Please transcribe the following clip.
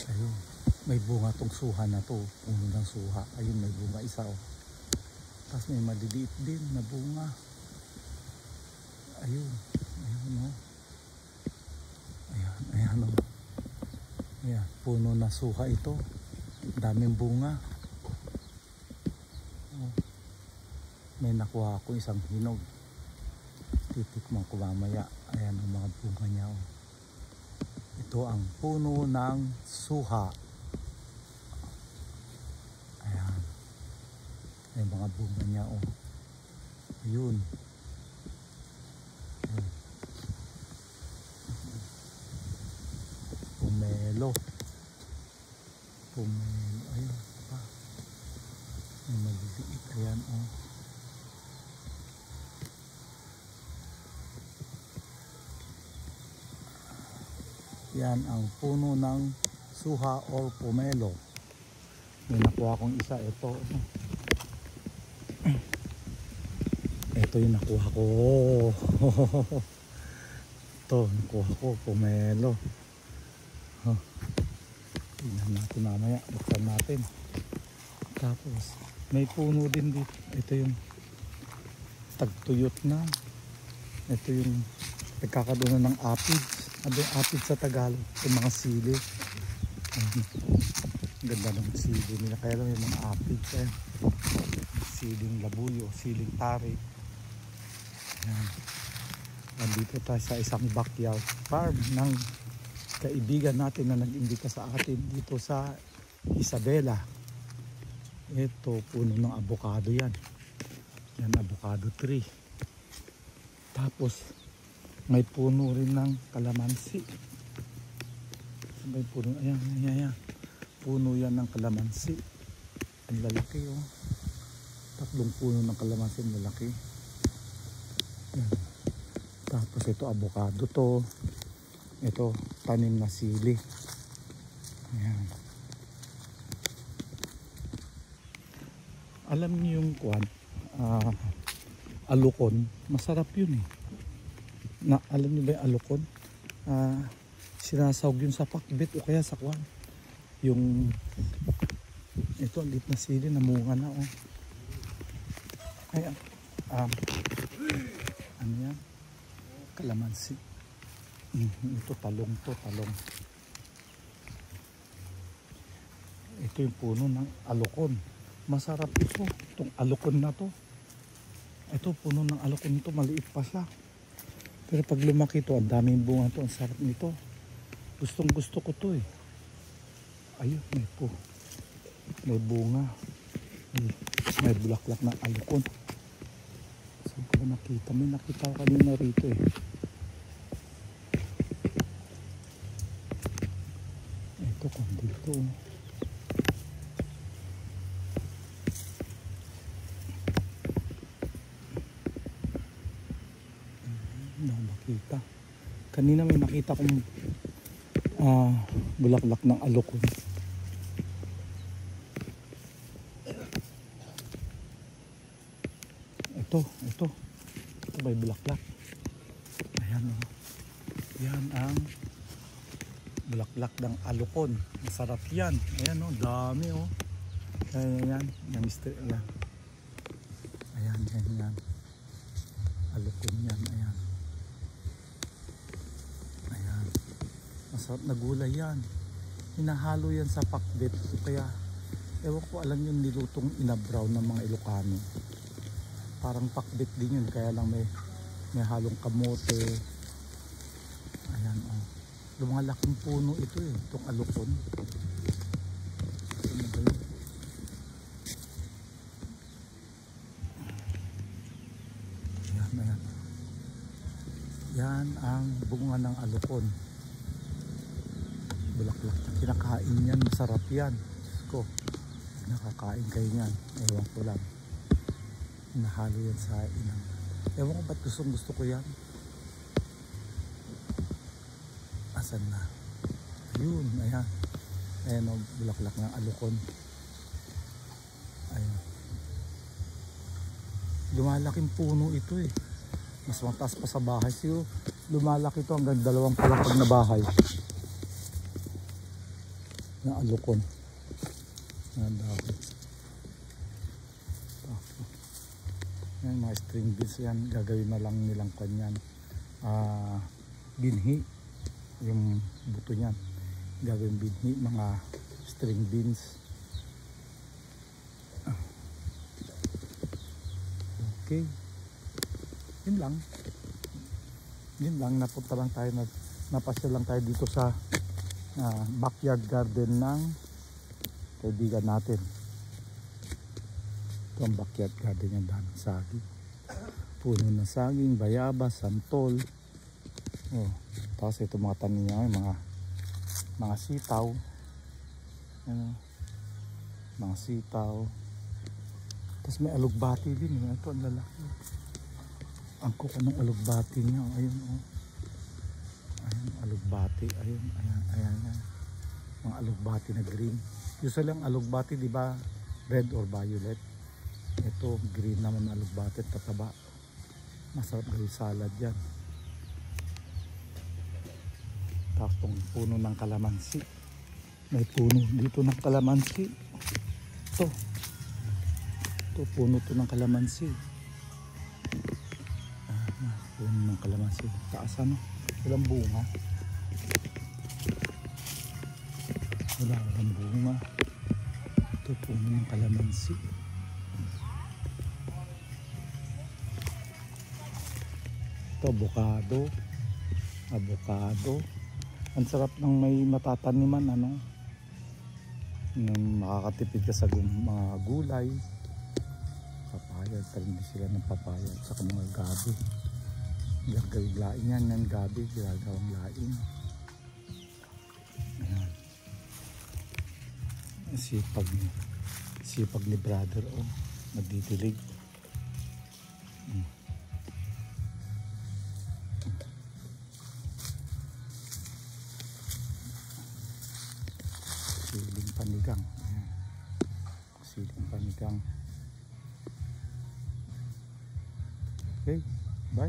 Ayun, may bunga tong suha na to, puno ng suha. Ayun, may bunga isa oh. Tapos may maliliit din na bunga. Ayun, ayun oh. Ayan, ayan oh. Ayan, puno na suha ito. Daming bunga. Oh. May nakuha ako isang hinog. Titikman ko mamaya. Ayan ang mga bunga niya oh. Ito ang puno ng suha. Ayan. May mga bunga niya oh. Ayun. Ayun. Pumelo. Pumelo. Ayun pa. May maliliit. Ayan oh. Yan ang puno ng suha or pomelo. May nakuha kong isa. Ito. Ito yung nakuha ko. Ito, nakuha ko. Pomelo. Tingnan natin mamaya. Buksan natin. Tapos, may puno din dito. Ito yung tagtuyot na. Ito yung nagkakaroon ng aphids. Ano yung aphids sa Tagalog? Yung mga sili. Ganda ng sili nila. Kaya lang yung mga aphids. Siling labuyo, siling tari. Nandito tayo sa isang backyard farm ng kaibigan natin na nag-imbita sa atin dito sa Isabela. Ito, puno ng avocado yan. Yan, avocado tree. Tapos, may puno rin ng kalamansi. May puno, ayan, ayan, ayan. Puno yan ng kalamansi. Ang lalaki oh. Tatlong puno ng kalamansi, ang lalaki. Ayan. Tapos ito avocado to. Ito tanim na sili. Ayan. Alam niyo yung kuwan, alukon, masarap yun eh. Alam niyo ba yung alukon? Sinasawag yun sa pakbet o kaya sa kuwan. Yung ito, ang lit na sili, namunga na oh. Ayan. Ano yan? Kalamansi. Ito talong to, talong. Ito yung puno ng alukon. Masarap ito. Itong alukon na to. Ito, puno ng alukon ito. Maliit pa siya. Pero pag lumaki ito, ang daming bunga ito. Ang sarap nito. Gustong gusto ko to eh. Ayun, may bunga. May bulaklak ng alukon. Saan ko ba nakita? May nakita ko kanina rito eh. Ito kung dito. Nakita. Kanina may nakita kong bulaklak ng alukon. Ito may bulaklak. Ayan oh. Yan ang bulaklak ng alukon. Masarap yan. Ayan oh, dami oh. Ayan, ayan. Ayan. Alukon yan, ayan. Ayan. Masarap na gulay yan. Hinahalo yan sa pakbet. Kaya, ewan ko alam yung nilutong inabraw ng mga Ilocano. Parang pakbet din yun. Kaya lang may halong kamote. Ayan oh. Lumalaking puno ito eh. Itong alukon. Ano ba yun? Ayan. Yan ang bunga ng alukon. Bulaklak na kinakain yan. Masarap yan. Ko, nakakain kayo yan. Ewan ko lang. Nahalo yan sa inang. Ewan ko ba't gusto ko yan. Asan na? Ayun, ayan. Ayan o, bulaklak ng alukon. Ayan. Lumalaking puno ito eh. Mas mataas pa sa bahay. Siguro lumalaki ito hanggang 2 palapag na bahay. na alukon na dahon. Yan, mga string beans yan, gagawin na lang nilang kanyan binhi, yung buto niyan gagawin binhi, mga string beans. Okay, yun lang, napunta lang tayo, napasya lang tayo dito sa backyard garden ng kaibigan natin. Ito ang backyard garden niya, daming saging, puno ng saging, bayabas, santol. Oh, tapos ito mga tanim niya, mga sitaw, mga sitaw. Tapos may alugbati din, ito ang lalaki, ang kuko ng alugbati niya. Ayun, oh, ayun alugbati, ayun, mga alugbati na green. Usually ang alugbati, di ba, red or violet. Ito green naman na alugbati, tataba, masarap gawin salad yan. Tapos itong puno ng kalamansi, may puno dito ng kalamansi. Ito puno to ng kalamansi. Puno ng kalamansi, taas ano, walang bunga, walang bunga. Ito puno ng kalamansi. Ito avocado. Ang sarap ng may matataniman, ano, makakatipid ka sa mga gulay. Papaya, talim din sila ng papaya at saka mga gabi. Gagawin laing yan, gabi, ginagawang laing. Ayan. Sipag ni brother, oh, nagdidilig. Siling panigang. Ayan. Siling panigang. Okay, bye.